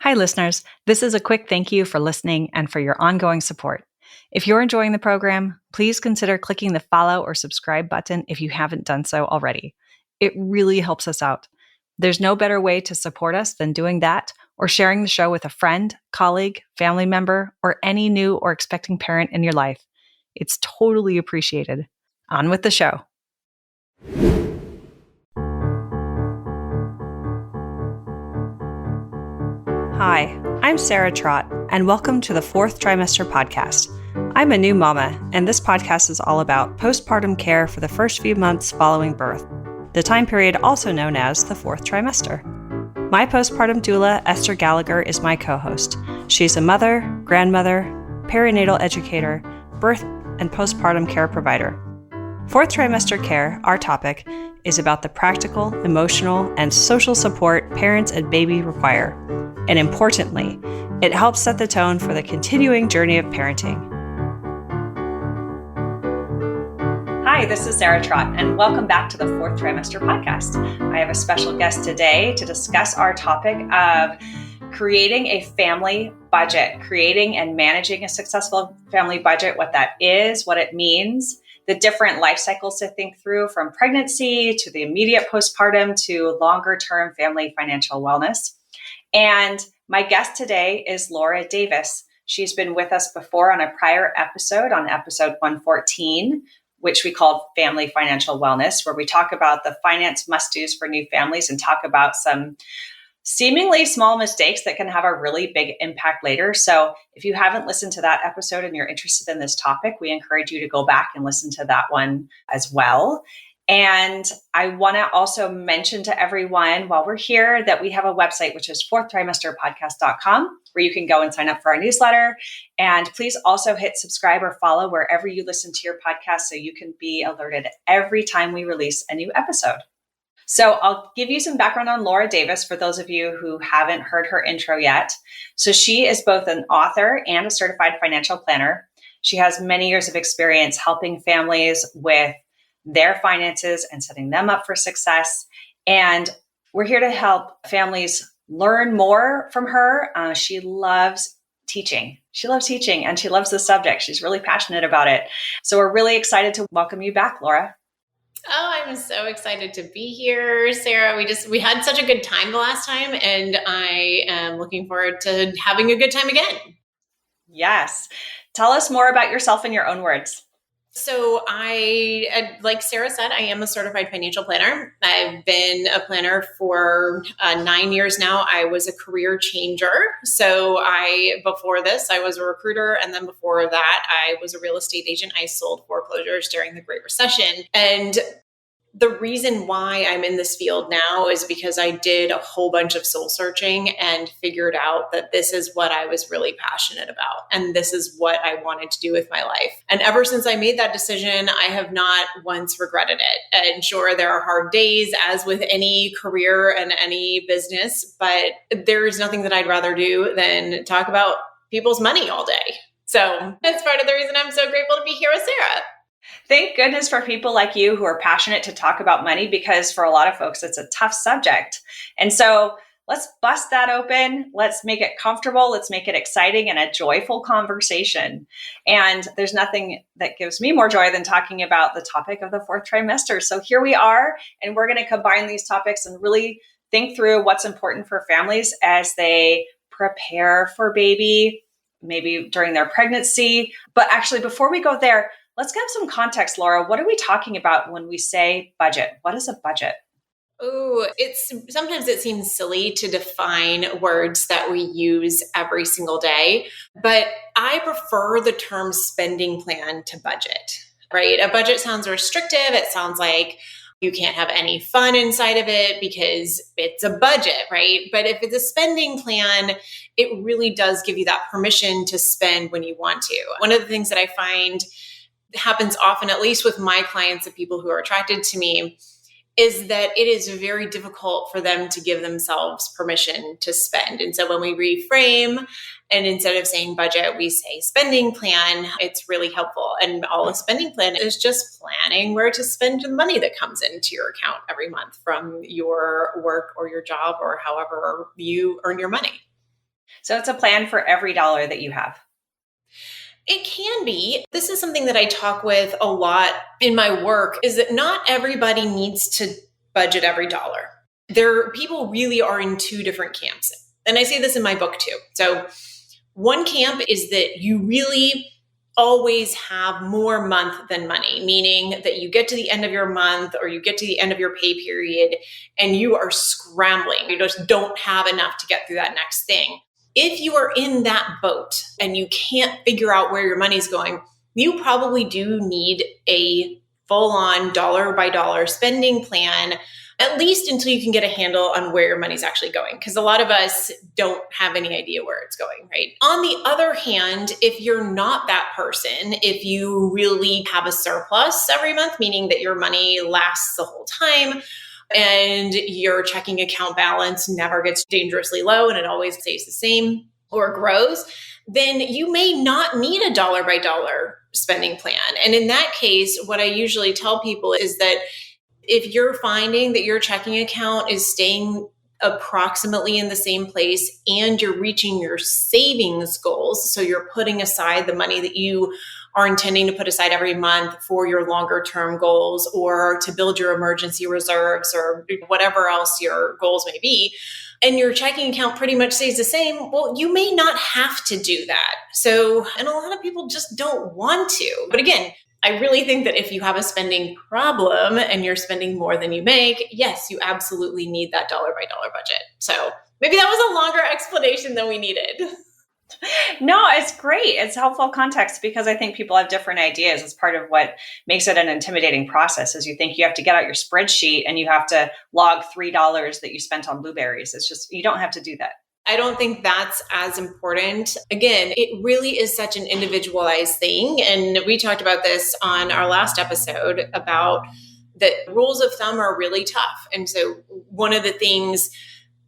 Hi, listeners. This is a quick thank you for listening and for your ongoing support. If you're enjoying the program, please consider clicking the follow or subscribe button if you haven't done so already. It really helps us out. There's no better way to support us than doing that or sharing the show with a friend, colleague, family member, or any new or expecting parent in your life. It's totally appreciated. On with the show. Hi, I'm Sarah Trott, and welcome to the Fourth Trimester Podcast. I'm a new mama, and this podcast is all about postpartum care for the first few months following birth, the time period also known as the fourth trimester. My postpartum doula, Esther Gallagher, is my co-host. She's a mother, grandmother, perinatal educator, birth and postpartum care provider. Fourth trimester care, our topic, is about the practical, emotional, and social support parents and baby require. And importantly, it helps set the tone for the continuing journey of parenting. Hi, this is Sarah Trott, and welcome back to the Fourth Trimester Podcast. I have a special guest today to discuss our topic of creating a family budget, creating and managing a successful family budget, what that is, what it means, the different life cycles to think through from pregnancy to the immediate postpartum to longer-term family financial wellness. And my guest today is Laura Davis. She's been with us before on a prior episode, on episode 114, which we called Family Financial Wellness, where we talk about the finance must-dos for new families and talk about some seemingly small mistakes that can have a really big impact later. So if you haven't listened to that episode and you're interested in this topic, we encourage you to go back and listen to that one as well. And I want to also mention to everyone while we're here that we have a website, which is fourthtrimesterpodcast.com, where you can go and sign up for our newsletter. And please also hit subscribe or follow wherever you listen to your podcast so you can be alerted every time we release a new episode. So I'll give you some background on Laura Davis for those of you who haven't heard her intro yet. So she is both an author and a certified financial planner. She has many years of experience helping families with their finances and setting them up for success. And we're here to help families learn more from her. She loves teaching. She loves teaching and she loves the subject. She's really passionate about it. So we're really excited to welcome you back, Laura. Oh, I'm so excited to be here, Sarah. We had such a good time the last time, and I am looking forward to having a good time again. Yes. Tell us more about yourself in your own words. So like Sarah said, I am a certified financial planner. I've been a planner for 9 years now. I was a career changer. So before this, I was a recruiter. And then before that, I was a real estate agent. I sold foreclosures during the Great Recession. And the reason why I'm in this field now is because I did a whole bunch of soul searching and figured out that this is what I was really passionate about. And this is what I wanted to do with my life. And ever since I made that decision, I have not once regretted it. And sure, there are hard days, as with any career and any business, but there is nothing that I'd rather do than talk about people's money all day. So that's part of the reason I'm so grateful to be here with Sarah. Thank goodness for people like you who are passionate to talk about money, because for a lot of folks, it's a tough subject. And so let's bust that open. Let's make it comfortable. Let's make it exciting and a joyful conversation. And there's nothing that gives me more joy than talking about the topic of the fourth trimester. So here we are, and we're going to combine these topics and really think through what's important for families as they prepare for baby, maybe during their pregnancy. But actually, before we go there, let's give some context, Laura. What are we talking about when we say budget? What is a budget? Oh, sometimes it seems silly to define words that we use every single day, but I prefer the term spending plan to budget, right? A budget sounds restrictive. It sounds like you can't have any fun inside of it because it's a budget, right? But if it's a spending plan, it really does give you that permission to spend when you want to. One of the things that I find happens often, at least with my clients and people who are attracted to me, is that it is very difficult for them to give themselves permission to spend. And so when we reframe and instead of saying budget, we say spending plan, it's really helpful. And all a spending plan is just planning where to spend the money that comes into your account every month from your work or your job or however you earn your money. So it's a plan for every dollar that you have. It can be. This is something that I talk with a lot in my work, is that not everybody needs to budget every dollar. People really are in two different camps. And I say this in my book too. So one camp is that you really always have more month than money, meaning that you get to the end of your month or you get to the end of your pay period and you are scrambling. You just don't have enough to get through that next thing. If you are in that boat and you can't figure out where your money's going, you probably do need a full-on dollar by dollar spending plan, at least until you can get a handle on where your money's actually going. Because a lot of us don't have any idea where it's going, right? On the other hand, if you're not that person, if you really have a surplus every month, meaning that your money lasts the whole time, and your checking account balance never gets dangerously low and it always stays the same or grows, then you may not need a dollar by dollar spending plan. And in that case, what I usually tell people is that if you're finding that your checking account is staying approximately in the same place and you're reaching your savings goals, so you're putting aside the money that you are intending to put aside every month for your longer term goals or to build your emergency reserves or whatever else your goals may be, and your checking account pretty much stays the same, well, you may not have to do that. So, and a lot of people just don't want to. But again, I really think that if you have a spending problem and you're spending more than you make, yes, you absolutely need that dollar by dollar budget. So maybe that was a longer explanation than we needed. No, it's great. It's helpful context because I think people have different ideas. It's part of what makes it an intimidating process is you think you have to get out your spreadsheet and you have to log $3 that you spent on blueberries. It's just, you don't have to do that. I don't think that's as important. Again, it really is such an individualized thing. And we talked about this on our last episode about that rules of thumb are really tough. And so one of the things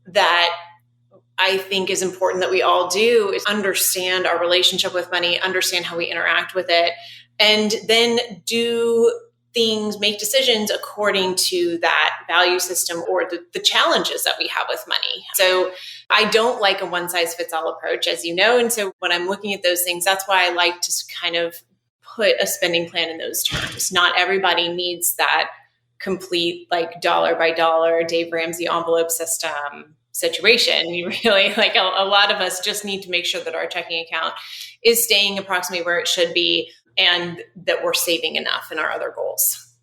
that I think is important that we all do is understand our relationship with money, understand how we interact with it, and then do things, make decisions according to that value system or the challenges that we have with money. So I don't like a one size fits all approach, as you know. And so when I'm looking at those things, that's why I like to kind of put a spending plan in those terms. Not everybody needs that complete like dollar by dollar Dave Ramsey envelope system situation. You really like a lot of us just need to make sure that our checking account is staying approximately where it should be and that we're saving enough in our other goals.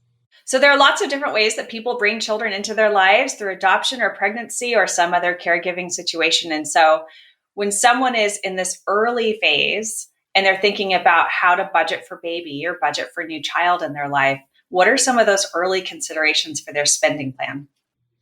So there are lots of different ways that people bring children into their lives through adoption or pregnancy or some other caregiving situation. And so when someone is in this early phase and they're thinking about how to budget for baby or budget for new child in their life, what are some of those early considerations for their spending plan?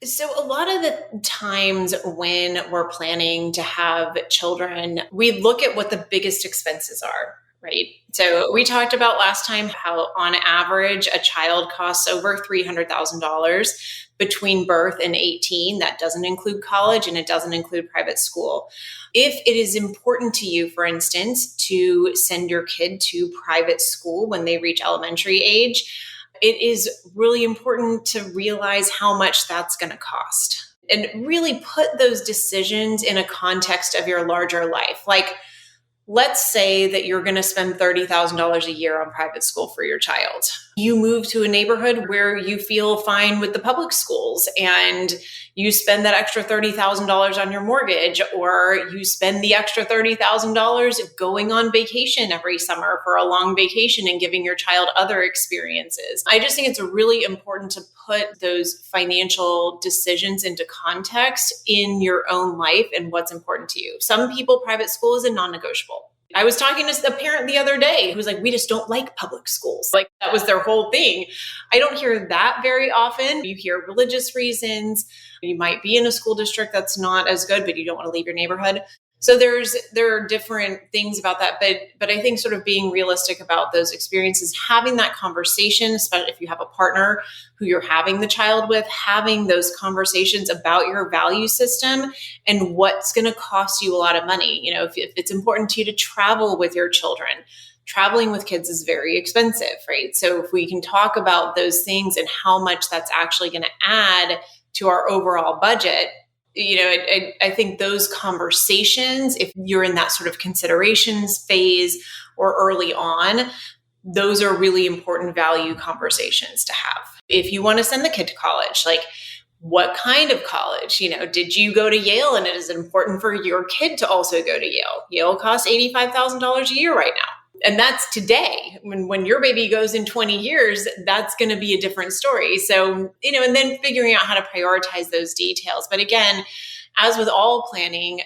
So a lot of the times when we're planning to have children, we look at what the biggest expenses are, right? So we talked about last time how on average a child costs over $300,000 between birth and 18. That doesn't include college and it doesn't include private school. If it is important to you, for instance, to send your kid to private school when they reach elementary age, it is really important to realize how much that's going to cost and really put those decisions in a context of your larger life. Like, let's say that you're going to spend $30,000 a year on private school for your child. You move to a neighborhood where you feel fine with the public schools and you spend that extra $30,000 on your mortgage, or you spend the extra $30,000 going on vacation every summer for a long vacation and giving your child other experiences. I just think it's really important to put those financial decisions into context in your own life and what's important to you. Some people, private school is a non-negotiable. I was talking to a parent the other day who was like, we just don't like public schools. Like that was their whole thing. I don't hear that very often. You hear religious reasons. You might be in a school district that's not as good, but you don't want to leave your neighborhood. So there are different things about that, but I think sort of being realistic about those experiences, having that conversation, especially if you have a partner who you're having the child with, having those conversations about your value system and what's going to cost you a lot of money. You know, if it's important to you to travel with your children, traveling with kids is very expensive, right? So if we can talk about those things and how much that's actually going to add to our overall budget, I think those conversations, if you're in that sort of considerations phase or early on, those are really important value conversations to have. If you want to send the kid to college, like what kind of college? Did you go to Yale and it is important for your kid to also go to Yale? Yale costs $85,000 a year right now. And that's today. When your baby goes in 20 years, that's going to be a different story. So, and then figuring out how to prioritize those details. But again, as with all planning,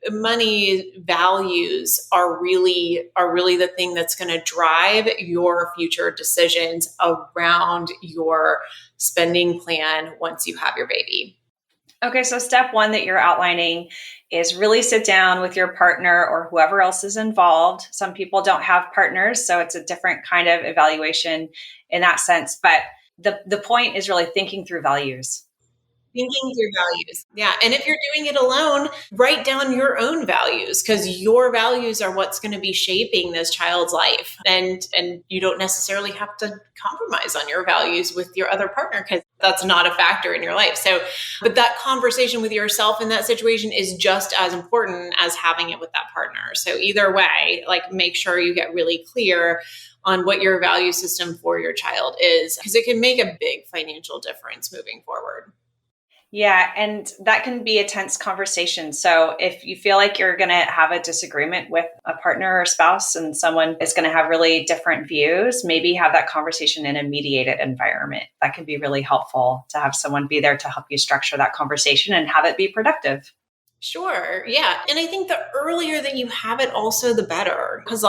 money values are really the thing that's going to drive your future decisions around your spending plan once you have your baby. Okay, so step one that you're outlining is really sit down with your partner or whoever else is involved. Some people don't have partners, so it's a different kind of evaluation in that sense. But the point is really thinking through values. Thinking through values. Yeah. And if you're doing it alone, write down your own values, because your values are what's going to be shaping this child's life. And you don't necessarily have to compromise on your values with your other partner, because that's not a factor in your life. So, but that conversation with yourself in that situation is just as important as having it with that partner. So either way, like make sure you get really clear on what your value system for your child is, because it can make a big financial difference moving forward. Yeah, and that can be a tense conversation. So if you feel like you're going to have a disagreement with a partner or spouse and someone is going to have really different views, maybe have that conversation in a mediated environment. That can be really helpful to have someone be there to help you structure that conversation and have it be productive. Sure. Yeah. And I think the earlier that you have it, also the better. Because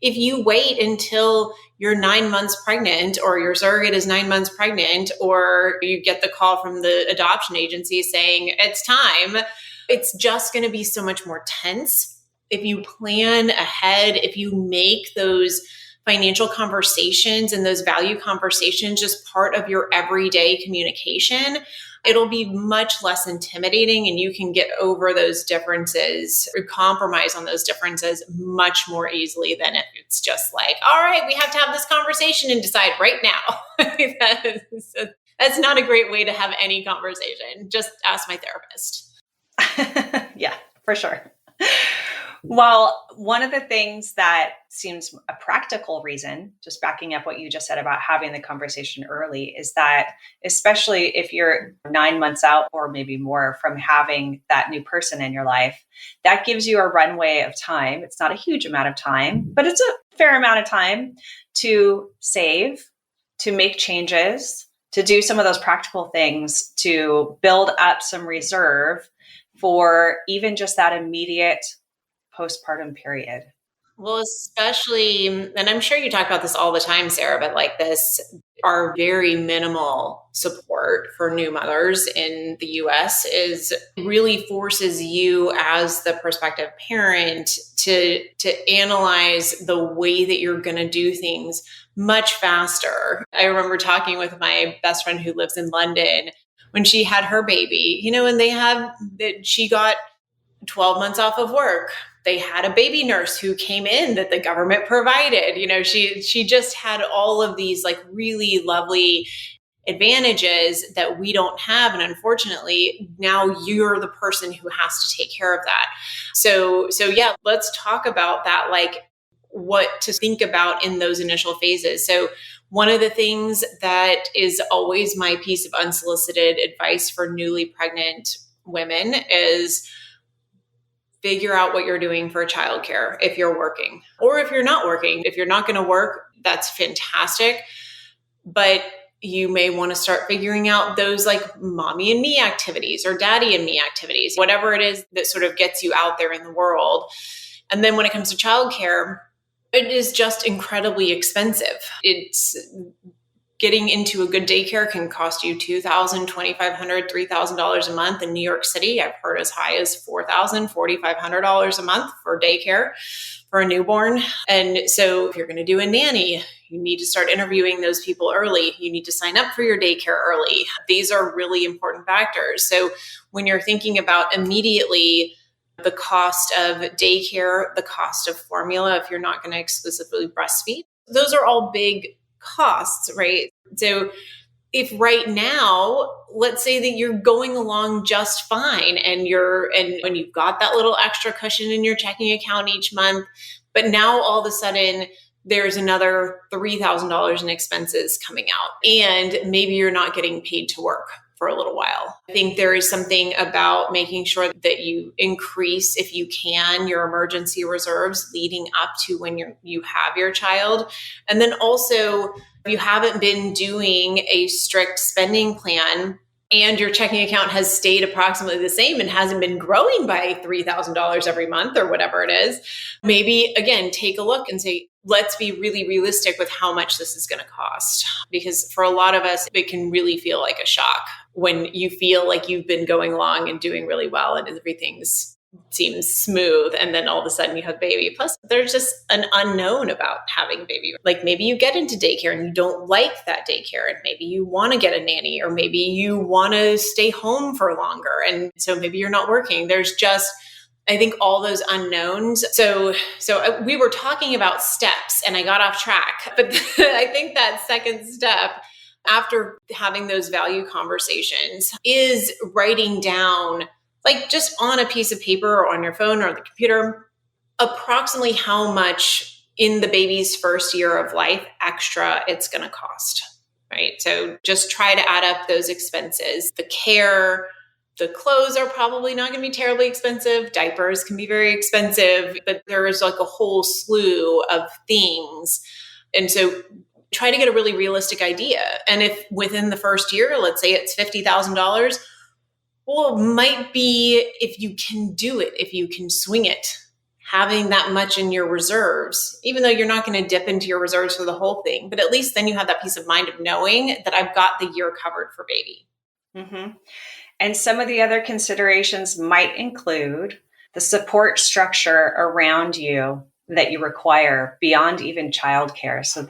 if you wait until you're 9 months pregnant, or your surrogate is 9 months pregnant, or you get the call from the adoption agency saying it's time, it's just going to be so much more tense. If you plan ahead, if you make those financial conversations and those value conversations just part of your everyday communication, it'll be much less intimidating, and you can get over those differences or compromise on those differences much more easily than if it's just like, all right, we have to have this conversation and decide right now. That's not a great way to have any conversation. Just ask my therapist. Yeah, for sure. Well, one of the things that seems a practical reason, just backing up what you just said about having the conversation early, is that especially if you're 9 months out or maybe more from having that new person in your life, that gives you a runway of time. It's not a huge amount of time, but it's a fair amount of time to save, to make changes, to do some of those practical things, to build up some reserve for even just that immediate postpartum period. Well, especially, and I'm sure you talk about this all the time, Sarah, but this, our very minimal support for new mothers in the US really forces you as the prospective parent to analyze the way that you're going to do things much faster. I remember talking with my best friend who lives in London when she had her baby, and she got 12 months off of work. They had a baby nurse who came in that the government provided. She just had all of these really lovely advantages that we don't have. And unfortunately, now you're the person who has to take care of that. So yeah, let's talk about that, what to think about in those initial phases. So one of the things that is always my piece of unsolicited advice for newly pregnant women is figure out what you're doing for childcare if you're working, or if you're not working. If you're not going to work, that's fantastic. But you may want to start figuring out those mommy and me activities or daddy and me activities, whatever it is that sort of gets you out there in the world. And then when it comes to childcare, it is just incredibly expensive. It's getting into a good daycare can cost you $2,000, $2,500, $3,000 a month. In New York City, I've heard as high as $4,000, $4,500 a month for daycare for a newborn. And so if you're going to do a nanny, you need to start interviewing those people early. You need to sign up for your daycare early. These are really important factors. So when you're thinking about immediately the cost of daycare, the cost of formula, if you're not going to exclusively breastfeed, those are all big costs, right? So if right now, let's say that you're going along just fine and when you've got that little extra cushion in your checking account each month, but now all of a sudden there's another $3,000 in expenses coming out and maybe you're not getting paid to work for a little while. I think there is something about making sure that you increase, if you can, your emergency reserves leading up to when you have your child. And then also, if you haven't been doing a strict spending plan and your checking account has stayed approximately the same and hasn't been growing by $3,000 every month or whatever it is, maybe again, take a look and say, let's be really realistic with how much this is going to cost. Because for a lot of us, it can really feel like a shock when you feel like you've been going along and doing really well and everything seems smooth. And then all of a sudden you have a baby. Plus, there's just an unknown about having a baby. Like maybe you get into daycare and you don't like that daycare. And maybe you want to get a nanny, or maybe you want to stay home for longer. And so maybe you're not working. There's just, I think, all those unknowns. So we were talking about steps and I got off track, but I think that second step after having those value conversations is writing down, like just on a piece of paper or on your phone or the computer, approximately how much in the baby's first year of life extra it's going to cost, right? So just try to add up those expenses. The care, the clothes are probably not going to be terribly expensive. Diapers can be very expensive, but there is like a whole slew of things. And so try to get a really realistic idea. And if within the first year, let's say it's $50,000, well, it might be, if you can do it, if you can swing it, having that much in your reserves, even though you're not going to dip into your reserves for the whole thing, but at least then you have that peace of mind of knowing that I've got the year covered for baby. Mm-hmm. And some of the other considerations might include the support structure around you that you require beyond even childcare. So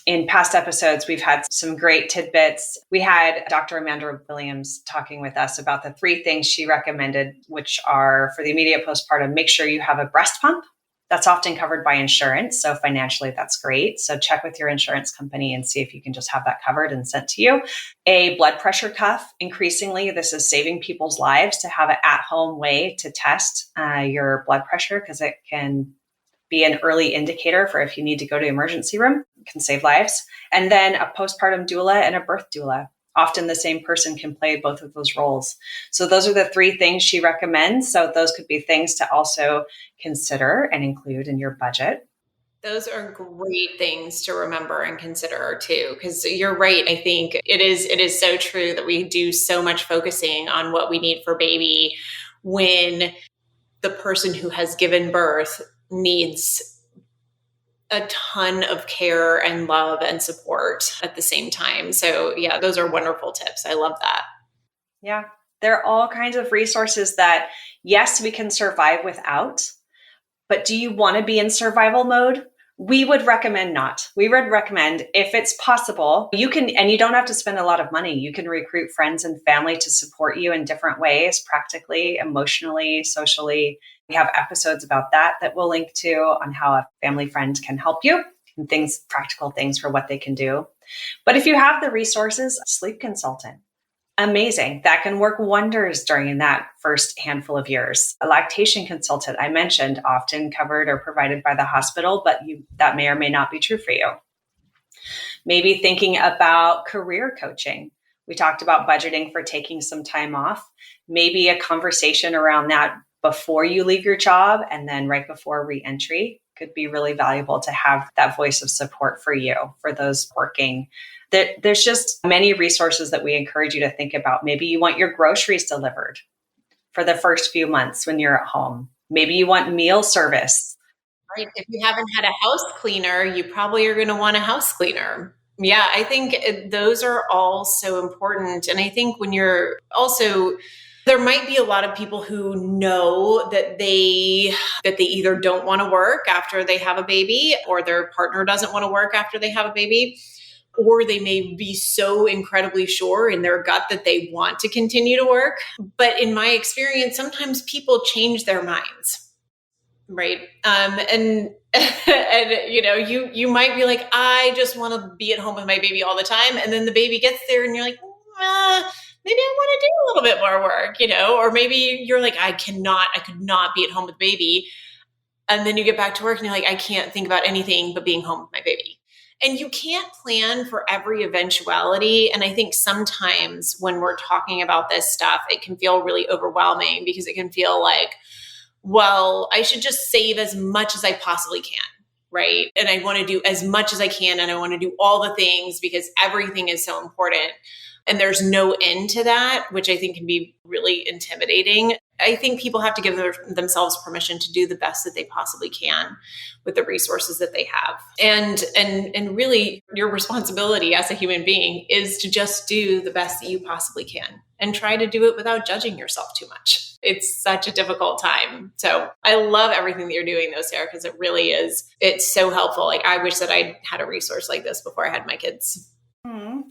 in past episodes, we've had some great tidbits. We had Dr. Amanda Williams talking with us about the 3 things she recommended, which are for the immediate postpartum: make sure you have a breast pump. That's often covered by insurance. So financially, that's great. So check with your insurance company and see if you can just have that covered and sent to you. A blood pressure cuff. Increasingly, this is saving people's lives to have an at-home way to test your blood pressure, because it can be an early indicator for if you need to go to the emergency room. It can save lives. And then a postpartum doula and a birth doula. Often the same person can play both of those roles. So those are the 3 things she recommends. So those could be things to also consider and include in your budget. Those are great things to remember and consider too, because you're right. I think it is so true that we do so much focusing on what we need for baby when the person who has given birth needs a ton of care and love and support at the same time. So yeah, those are wonderful tips. I love that. Yeah, there are all kinds of resources that, yes, we can survive without, but do you want to be in survival mode? We would recommend not. We would recommend, if it's possible, you can, and you don't have to spend a lot of money. You can recruit friends and family to support you in different ways, practically, emotionally, socially. We have episodes about that we'll link to on how a family friend can help you and practical things for what they can do. But if you have the resources, a sleep consultant, amazing. That can work wonders during that first handful of years. A lactation consultant, I mentioned, often covered or provided by the hospital, but that may or may not be true for you. Maybe thinking about career coaching. We talked about budgeting for taking some time off. Maybe a conversation around that before you leave your job and then right before re-entry could be really valuable to have that voice of support for you, for those working. There's just many resources that we encourage you to think about. Maybe you want your groceries delivered for the first few months when you're at home. Maybe you want meal service. Right. If you haven't had a house cleaner, you probably are going to want a house cleaner. Yeah, I think those are all so important. And I think when you're also, there might be a lot of people who know that they either don't want to work after they have a baby, or their partner doesn't want to work after they have a baby, or they may be so incredibly sure in their gut that they want to continue to work. But in my experience, sometimes people change their minds. Right. And you might be like, I just want to be at home with my baby all the time. And then the baby gets there and you're like, maybe I want to do a little bit more work, or maybe you're like, I could not be at home with baby. And then you get back to work and you're like, I can't think about anything but being home with my baby. And you can't plan for every eventuality. And I think sometimes when we're talking about this stuff, it can feel really overwhelming because it can feel like, well, I should just save as much as I possibly can, right? And I want to do as much as I can, and I want to do all the things because everything is so important. And there's no end to that, which I think can be really intimidating. I think people have to give themselves permission to do the best that they possibly can with the resources that they have. And really your responsibility as a human being is to just do the best that you possibly can and try to do it without judging yourself too much. It's such a difficult time. So I love everything that you're doing though, Sarah, because it really is. It's so helpful. Like I wish that I had a resource like this before I had my kids.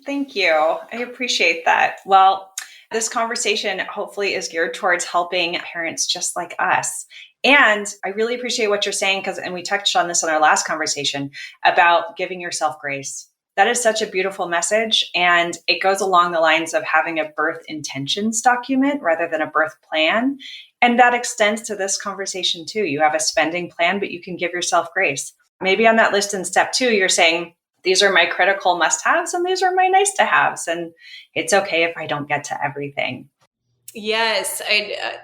Thank you. I appreciate that. Well, this conversation hopefully is geared towards helping parents just like us. And I really appreciate what you're saying and we touched on this in our last conversation about giving yourself grace. That is such a beautiful message. And it goes along the lines of having a birth intentions document rather than a birth plan. And that extends to this conversation too. You have a spending plan, but you can give yourself grace. Maybe on that list in step 2, you're saying, these are my critical must-haves and these are my nice-to-haves. And it's okay if I don't get to everything. Yes,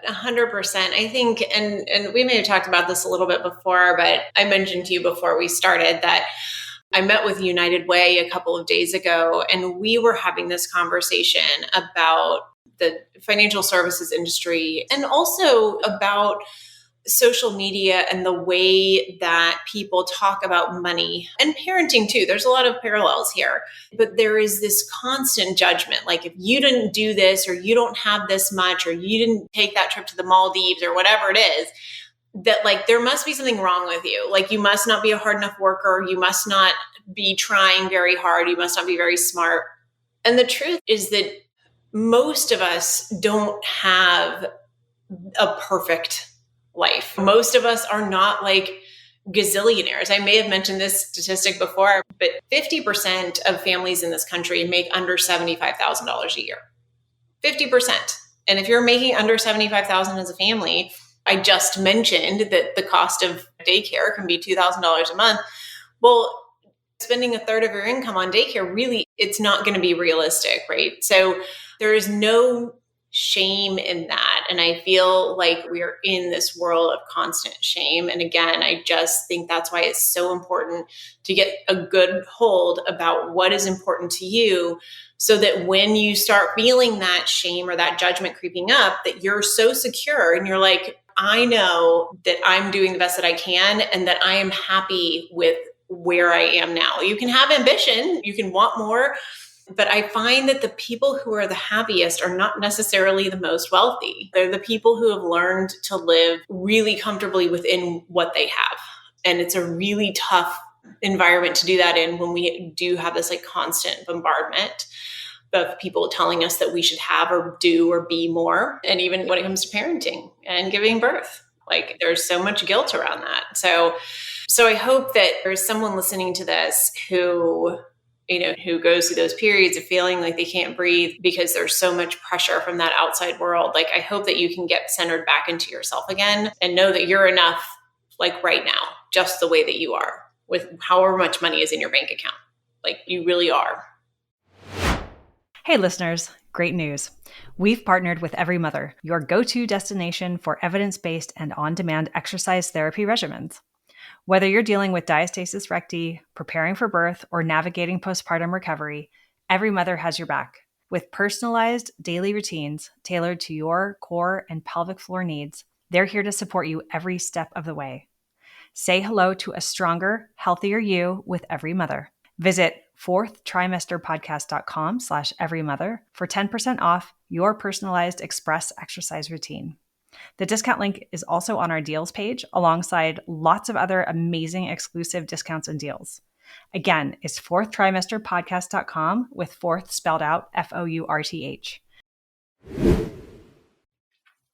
100%. I think, and we may have talked about this a little bit before, but I mentioned to you before we started that I met with United Way a couple of days ago, and we were having this conversation about the financial services industry and also about social media and the way that people talk about money and parenting too. There's a lot of parallels here, but there is this constant judgment. Like if you didn't do this or you don't have this much or you didn't take that trip to the Maldives or whatever it is, that like there must be something wrong with you. Like you must not be a hard enough worker. You must not be trying very hard. You must not be very smart. And the truth is that most of us don't have a perfect life. Most of us are not like gazillionaires. I may have mentioned this statistic before, but 50% of families in this country make under $75,000 a year. 50%. And if you're making under $75,000 as a family, I just mentioned that the cost of daycare can be $2,000 a month. Well, spending a third of your income on daycare, really, it's not going to be realistic, right? So there is no shame in that. And I feel like we're in this world of constant shame. And again, I just think that's why it's so important to get a good hold about what is important to you so that when you start feeling that shame or that judgment creeping up, that you're so secure and you're like, I know that I'm doing the best that I can and that I am happy with where I am now. You can have ambition, you can want more, but I find that the people who are the happiest are not necessarily the most wealthy. They're the people who have learned to live really comfortably within what they have. And it's a really tough environment to do that in when we do have this like constant bombardment of people telling us that we should have or do or be more. And even when it comes to parenting and giving birth, like there's so much guilt around that. So I hope that there's someone listening to this who goes through those periods of feeling like they can't breathe because there's so much pressure from that outside world. Like, I hope that you can get centered back into yourself again and know that you're enough, like right now, just the way that you are with however much money is in your bank account. Like, you really are. Hey listeners, great news. We've partnered with Every Mother, your go-to destination for evidence-based and on-demand exercise therapy regimens. Whether you're dealing with diastasis recti, preparing for birth, or navigating postpartum recovery, Every Mother has your back. With personalized daily routines tailored to your core and pelvic floor needs, they're here to support you every step of the way. Say hello to a stronger, healthier you with Every Mother. Visit fourthtrimesterpodcast.com/everymother for 10% off your personalized express exercise routine. The discount link is also on our deals page alongside lots of other amazing exclusive discounts and deals. Again, it's fourthtrimesterpodcast.com with fourth spelled out Fourth.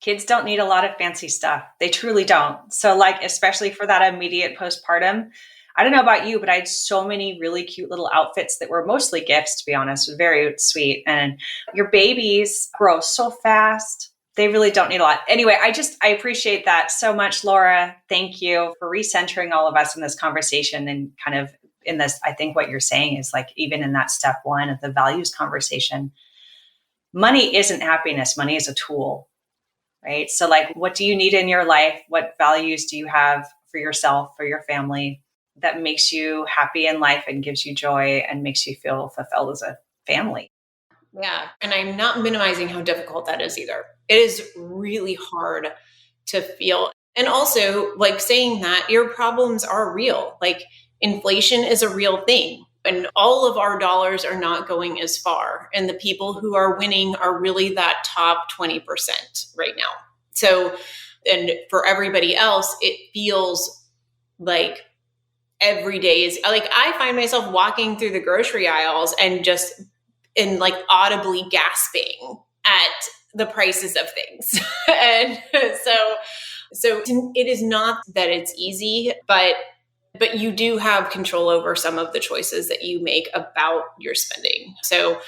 Kids don't need a lot of fancy stuff. They truly don't. So like, especially for that immediate postpartum, I don't know about you, but I had so many really cute little outfits that were mostly gifts, to be honest, very sweet. And your babies grow so fast. They really don't need a lot. Anyway, I appreciate that so much, Laura. Thank you for recentering all of us in this conversation and kind of in this. I think what you're saying is like, even in that step one of the values conversation, money isn't happiness. Money is a tool, right? So like, what do you need in your life? What values do you have for yourself, for your family that makes you happy in life and gives you joy and makes you feel fulfilled as a family? Yeah. And I'm not minimizing how difficult that is either. It is really hard to feel. And also, like, saying that your problems are real. Like, inflation is a real thing. And all of our dollars are not going as far. And the people who are winning are really that top 20% right now. So, and for everybody else, it feels like every day is like, I find myself walking through the grocery aisles and just like audibly gasping at the prices of things. And so it is not that it's easy, but you do have control over some of the choices that you make about your spending. So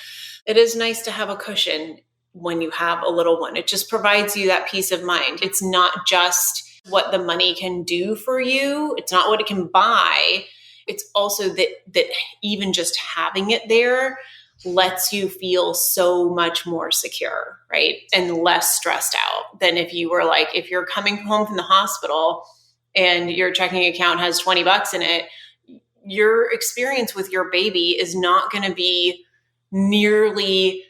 it is nice to have a cushion when you have a little one. It just provides you that peace of mind. It's not just what the money can do for you. It's not what it can buy. It's also that even just having it there lets you feel so much more secure, right? And less stressed out than if you were like, if you're coming home from the hospital and your checking account has $20 in it, your experience with your baby is not going to be nearly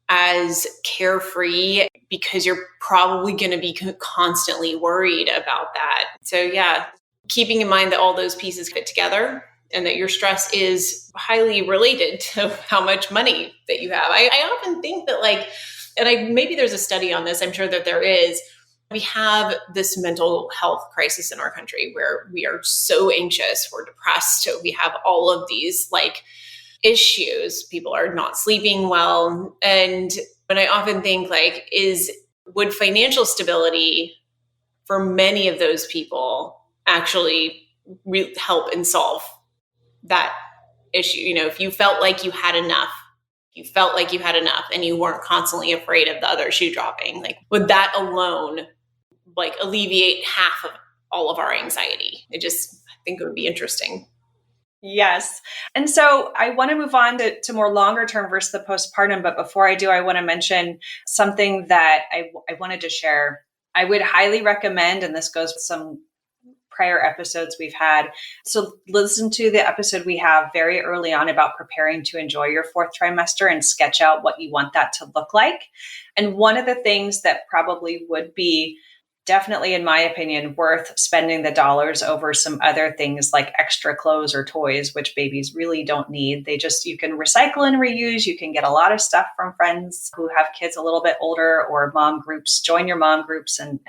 as carefree because you're probably going to be constantly worried about that. So yeah, keeping in mind that all those pieces fit together and that your stress is highly related to how much money that you have. I often think that maybe there's a study on this, I'm sure that there is. We have this mental health crisis in our country where we are so anxious, we're depressed, so we have all of these issues. People are not sleeping well. And I often think would financial stability for many of those people actually help and solve that issue? If you felt like you had enough, and you weren't constantly afraid of the other shoe dropping, would that alone alleviate half of all of our anxiety? I think it would be interesting. Yes. And so I want to move on to more longer term versus the postpartum. But before I do, I want to mention something that I wanted to share. I would highly recommend, and this goes with some prior episodes we've had. So listen to the episode we have very early on about preparing to enjoy your fourth trimester and sketch out what you want that to look like. And one of the things that probably would be definitely, in my opinion, worth spending the dollars over some other things like extra clothes or toys, which babies really don't need. You can recycle and reuse. You can get a lot of stuff from friends who have kids a little bit older, or mom groups. Join your mom groups, and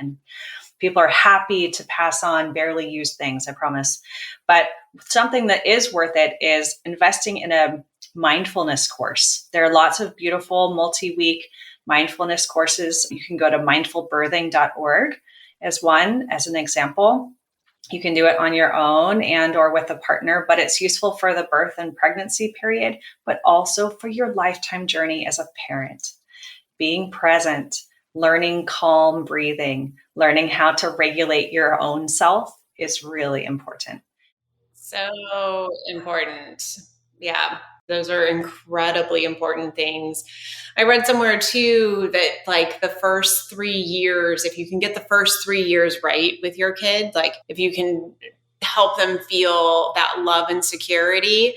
people are happy to pass on barely used things, I promise. But something that is worth it is investing in a mindfulness course. There are lots of beautiful multi-week mindfulness courses. You can go to mindfulbirthing.org as an example. You can do it on your own and or with a partner, but it's useful for the birth and pregnancy period, but also for your lifetime journey as a parent. Being present, learning calm breathing, learning how to regulate your own self is really important. So important. Yeah. Those are incredibly important things. I read somewhere too that the first 3 years, if you can get the first 3 years right with your kid, if you can help them feel that love and security,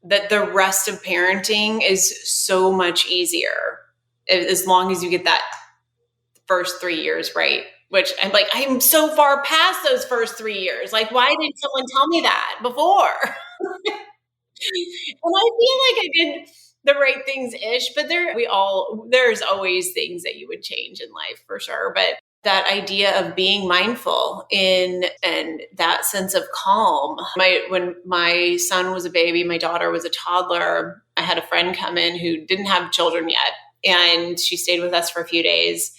that the rest of parenting is so much easier as long as you get that first 3 years right. Which I'm so far past those first 3 years. Why didn't someone tell me that before? And I feel like I did the right things-ish, but there's always things that you would change in life for sure. But that idea of being mindful and that sense of calm. When my son was a baby, my daughter was a toddler, I had a friend come in who didn't have children yet, and she stayed with us for a few days.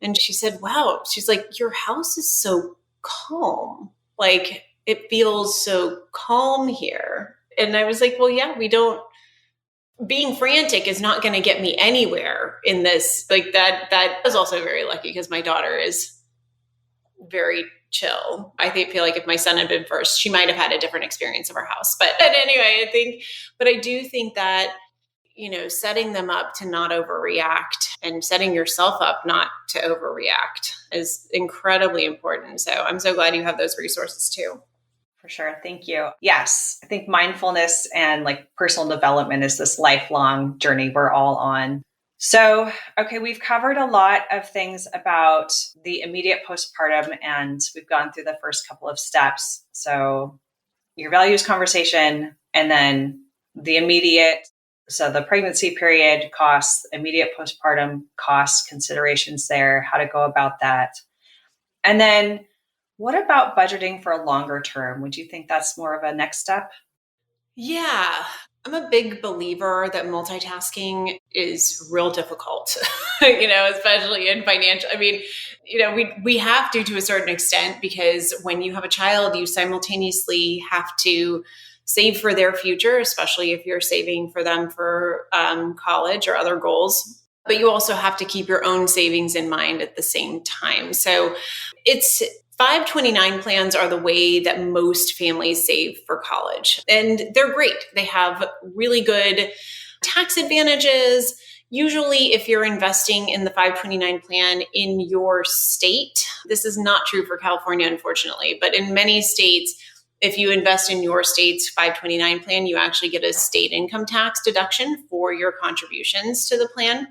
And she said, wow, she's like, your house is so calm. Like it feels so calm here. And I was like, well, yeah, being frantic is not going to get me anywhere in this. Like that was also very lucky because my daughter is very chill. I feel like if my son had been first, she might have had a different experience of our house. But anyway, I do think that, setting them up to not overreact and setting yourself up not to overreact is incredibly important. So I'm so glad you have those resources too. For sure. Thank you. Yes. I think mindfulness and like personal development is this lifelong journey we're all on. So, okay, we've covered a lot of things about the immediate postpartum, and we've gone through the first couple of steps. So your values conversation, and then the immediate, so the pregnancy period costs, immediate postpartum costs, considerations there, how to go about that. And then what about budgeting for a longer term? Would you think that's more of a next step? Yeah, I'm a big believer that multitasking is real difficult, especially in financial. I mean, we have to a certain extent, because when you have a child, you simultaneously have to save for their future, especially if you're saving for them for college or other goals. But you also have to keep your own savings in mind at the same time. So 529 plans are the way that most families save for college. And they're great. They have really good tax advantages. Usually, if you're investing in the 529 plan in your state, this is not true for California, unfortunately, but in many states, if you invest in your state's 529 plan, you actually get a state income tax deduction for your contributions to the plan.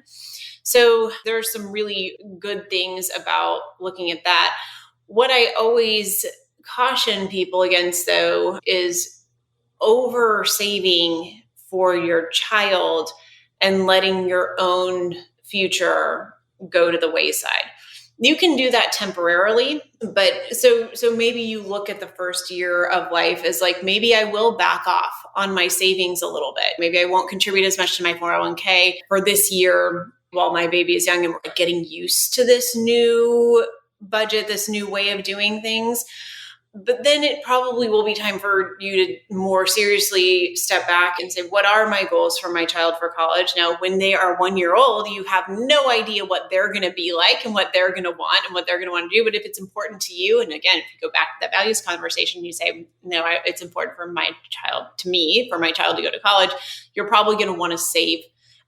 So there's some really good things about looking at that. What I always caution people against, though, is over saving for your child and letting your own future go to the wayside. You can do that temporarily, but so maybe you look at the first year of life as like, maybe I will back off on my savings a little bit. Maybe I won't contribute as much to my 401k for this year while my baby is young and we're getting used to this new budget, this new way of doing things. But then it probably will be time for you to more seriously step back and say, what are my goals for my child for college? Now, when they are 1 year old, you have no idea what they're going to be like and what they're going to want and what they're going to want to do. But if it's important to you, and again, if you go back to that values conversation, you say, no, it's important for my child to go to college, you're probably going to want to save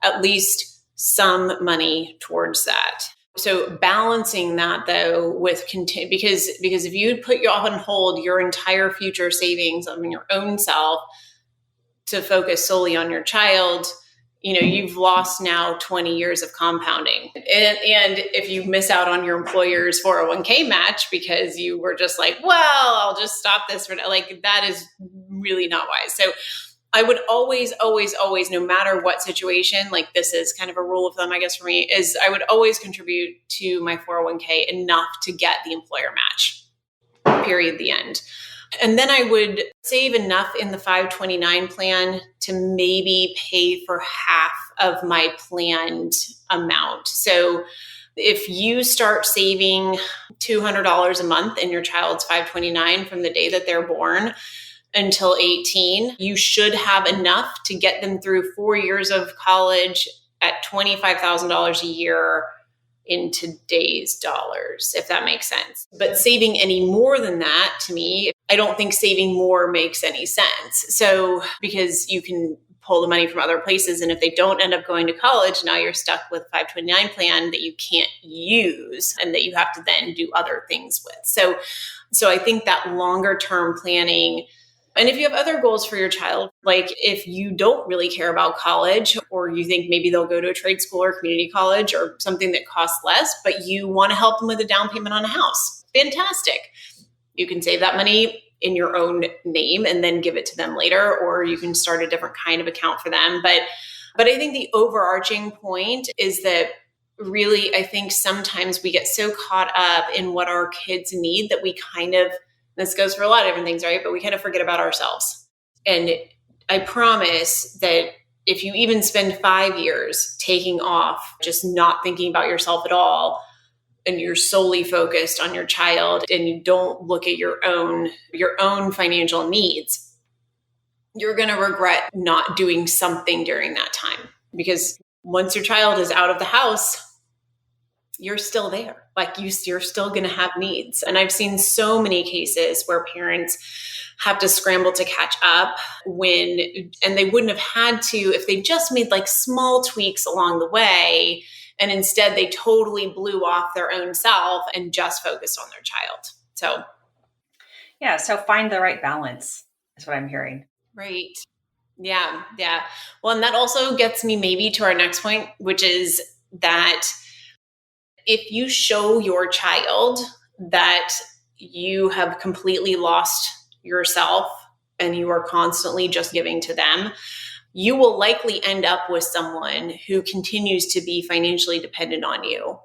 at least some money towards that. So balancing that though with because if you put on hold your entire future savings on your own self to focus solely on your child, you've lost now 20 years of compounding. And if you miss out on your employer's 401k match because you were just like, well, I'll just stop this for now, like that is really not wise. So I would always, no matter what situation, like this is kind of a rule of thumb, I guess, for me, is I would always contribute to my 401k enough to get the employer match, period, the end. And then I would save enough in the 529 plan to maybe pay for half of my planned amount. So if you start saving $200 a month in your child's 529 from the day that they're born, until 18, you should have enough to get them through 4 years of college at $25,000 a year in today's dollars, if that makes sense. But saving any more than that, to me, I don't think saving more makes any sense. So, because you can pull the money from other places, and if they don't end up going to college, now you're stuck with a 529 plan that you can't use and that you have to then do other things with. So I think that longer term planning. And if you have other goals for your child, like if you don't really care about college, or you think maybe they'll go to a trade school or community college or something that costs less, but you want to help them with a down payment on a house, fantastic. You can save that money in your own name and then give it to them later, or you can start a different kind of account for them. But I think the overarching point is that really, I think sometimes we get so caught up in what our kids need that we kind of, this goes for a lot of different things, right? But we kind of forget about ourselves. And I promise that if you even spend 5 years taking off, just not thinking about yourself at all, and you're solely focused on your child and you don't look at your own financial needs, you're going to regret not doing something during that time. Because once your child is out of the house, you're still there. Like you're still going to have needs. And I've seen so many cases where parents have to scramble to catch up and they wouldn't have had to if they just made like small tweaks along the way. And instead they totally blew off their own self and just focused on their child. So find the right balance is what I'm hearing. Right. Yeah. Yeah. Well, and that also gets me maybe to our next point, which is that if you show your child that you have completely lost yourself and you are constantly just giving to them, you will likely end up with someone who continues to be financially dependent on you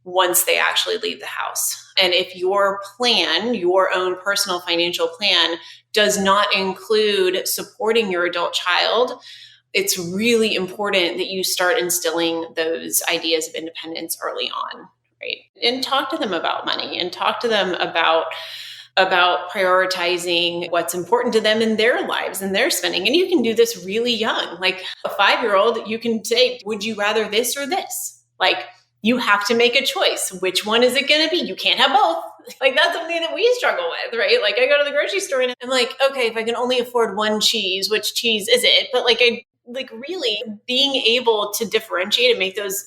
once they actually leave the house. And if your plan, your own personal financial plan, does not include supporting your adult child, it's really important that you start instilling those ideas of independence early on, right? And talk to them about money and talk to them about prioritizing what's important to them in their lives and their spending. And you can do this really young. Like a 5-year-old, you can say, would you rather this or this? Like you have to make a choice. Which one is it going to be? You can't have both. Like that's something that we struggle with, right? Like I go to the grocery store and I'm like, okay, if I can only afford one cheese, which cheese is it? But really being able to differentiate and make those,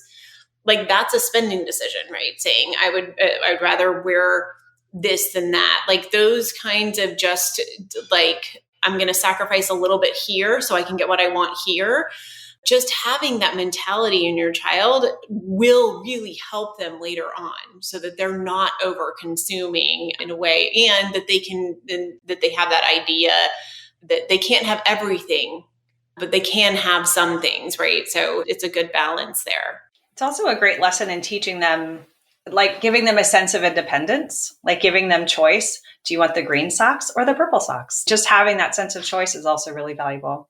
like that's a spending decision, right? Saying I'd rather wear this than that. Like those kinds of just like, I'm going to sacrifice a little bit here so I can get what I want here. Just having that mentality in your child will really help them later on so that they're not over consuming in a way, and that they have that idea that they can't have everything, but they can have some things, right? So it's a good balance there. It's also a great lesson in teaching them, like giving them a sense of independence, like giving them choice. Do you want the green socks or the purple socks? Just having that sense of choice is also really valuable.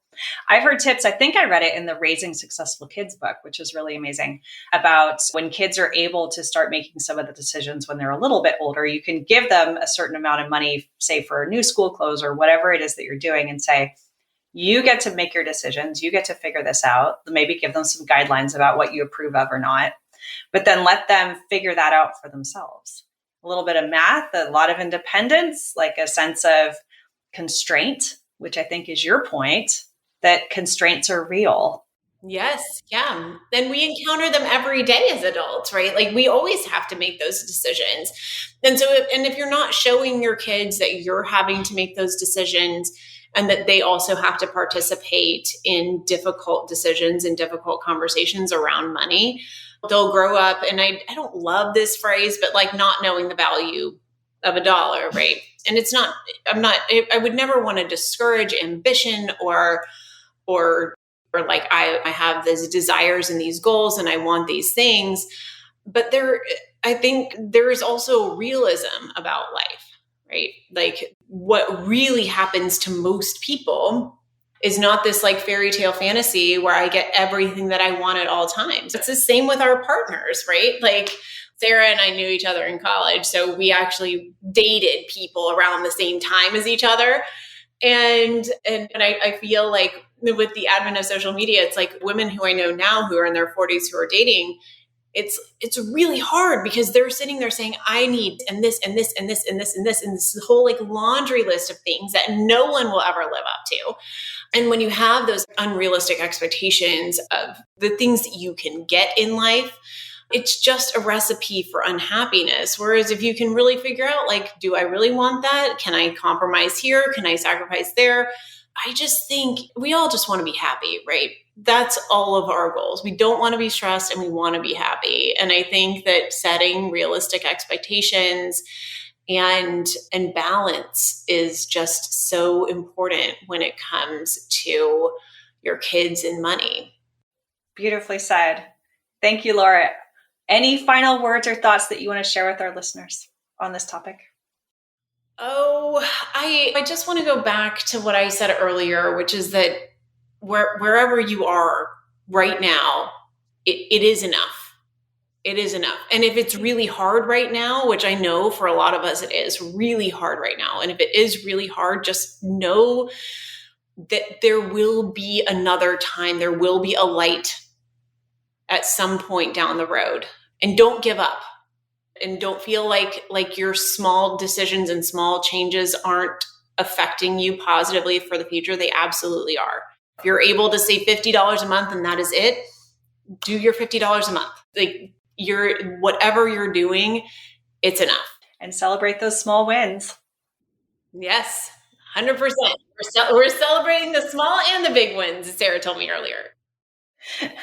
I've heard tips, I think I read it in the Raising Successful Kids book, which is really amazing, about when kids are able to start making some of the decisions when they're a little bit older, you can give them a certain amount of money, say for new school clothes or whatever it is that you're doing, and say, you get to make your decisions. You get to figure this out. Maybe give them some guidelines about what you approve of or not, but then let them figure that out for themselves. A little bit of math, a lot of independence, like a sense of constraint, which I think is your point, that constraints are real. Yes. Yeah. And we encounter them every day as adults, right? Like we always have to make those decisions. And so, if you're not showing your kids that you're having to make those decisions and that they also have to participate in difficult decisions and difficult conversations around money, they'll grow up. And I don't love this phrase, but like not knowing the value of a dollar, right? And I would never want to discourage ambition or like I have these desires and these goals and I want these things. But I think there is also realism about life, right? Like what really happens to most people is not this like fairy tale fantasy where I get everything that I want at all times. It's the same with our partners, right? Like Sarah and I knew each other in college. So we actually dated people around the same time as each other. And I feel like with the advent of social media, it's like women who I know now who are in their 40s who are dating, it's really hard because they're sitting there saying, I need and this and this and this and this and this and this whole like laundry list of things that no one will ever live up to. And when you have those unrealistic expectations of the things that you can get in life, it's just a recipe for unhappiness. Whereas if you can really figure out, like, do I really want that? Can I compromise here? Can I sacrifice there? I just think we all just want to be happy, right? That's all of our goals. We don't want to be stressed and we want to be happy. And I think that setting realistic expectations and balance is just so important when it comes to your kids and money. Beautifully said. Thank you, Laura. Any final words or thoughts that you want to share with our listeners on this topic? Oh, I just want to go back to what I said earlier, which is that wherever you are right now, it is enough. It is enough. And if it's really hard right now, which I know for a lot of us, it is really hard right now. And if it is really hard, just know that there will be another time. There will be a light at some point down the road. And don't give up. And don't feel like your small decisions and small changes aren't affecting you positively for the future. They absolutely are. If you're able to save $50 a month and that is it, do your $50 a month. Like whatever you're doing, it's enough. And celebrate those small wins. Yes, 100%. We're celebrating the small and the big wins, as Sarah told me earlier.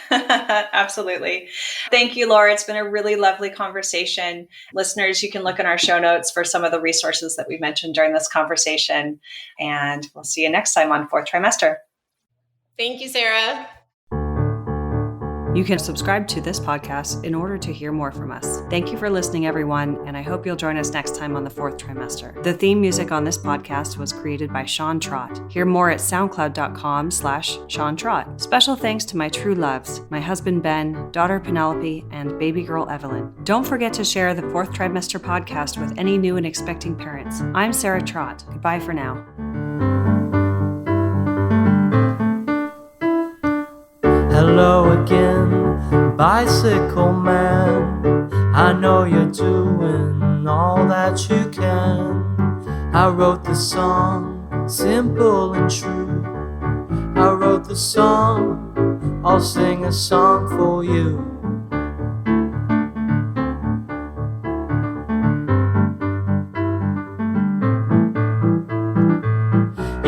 Absolutely. Thank you, Laura. It's been a really lovely conversation. Listeners, you can look in our show notes for some of the resources that we mentioned during this conversation. And we'll see you next time on Fourth Trimester. Thank you, Sarah. You can subscribe to this podcast in order to hear more from us. Thank you for listening, everyone, and I hope you'll join us next time on the Fourth Trimester. The theme music on this podcast was created by Sean Trott. Hear more at soundcloud.com/Sean Trott. Special thanks to my true loves, my husband Ben, daughter Penelope, and baby girl Evelyn. Don't forget to share the Fourth Trimester podcast with any new and expecting parents. I'm Sarah Trott. Goodbye for now. Hello again, bicycle man. I know you're doing all that you can. I wrote the song, simple and true. I wrote the song, I'll sing a song for you.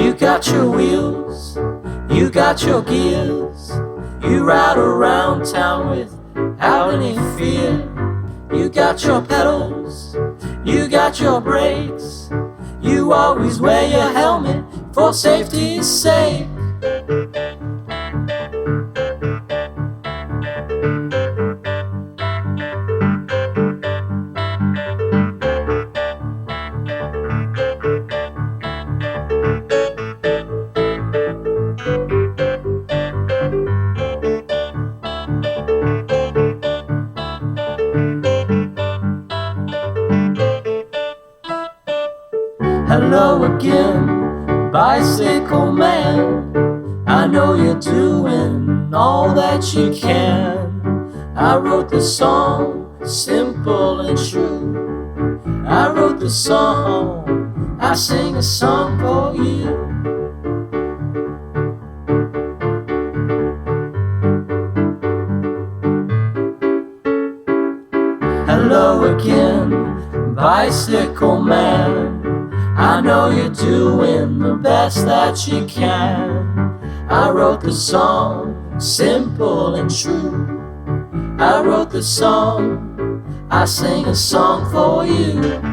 You got your wheels, you got your gears. You ride around town without any fear. You got your pedals, you got your brakes. You always wear your helmet for safety's sake. Hello again, bicycle man. I know you're doing all that you can. I wrote the song, simple and true. I wrote the song, I sing a song for you. Hello again, bicycle man. I know you're doing the best that you can. I wrote the song, simple and true. I wrote the song, I sing a song for you.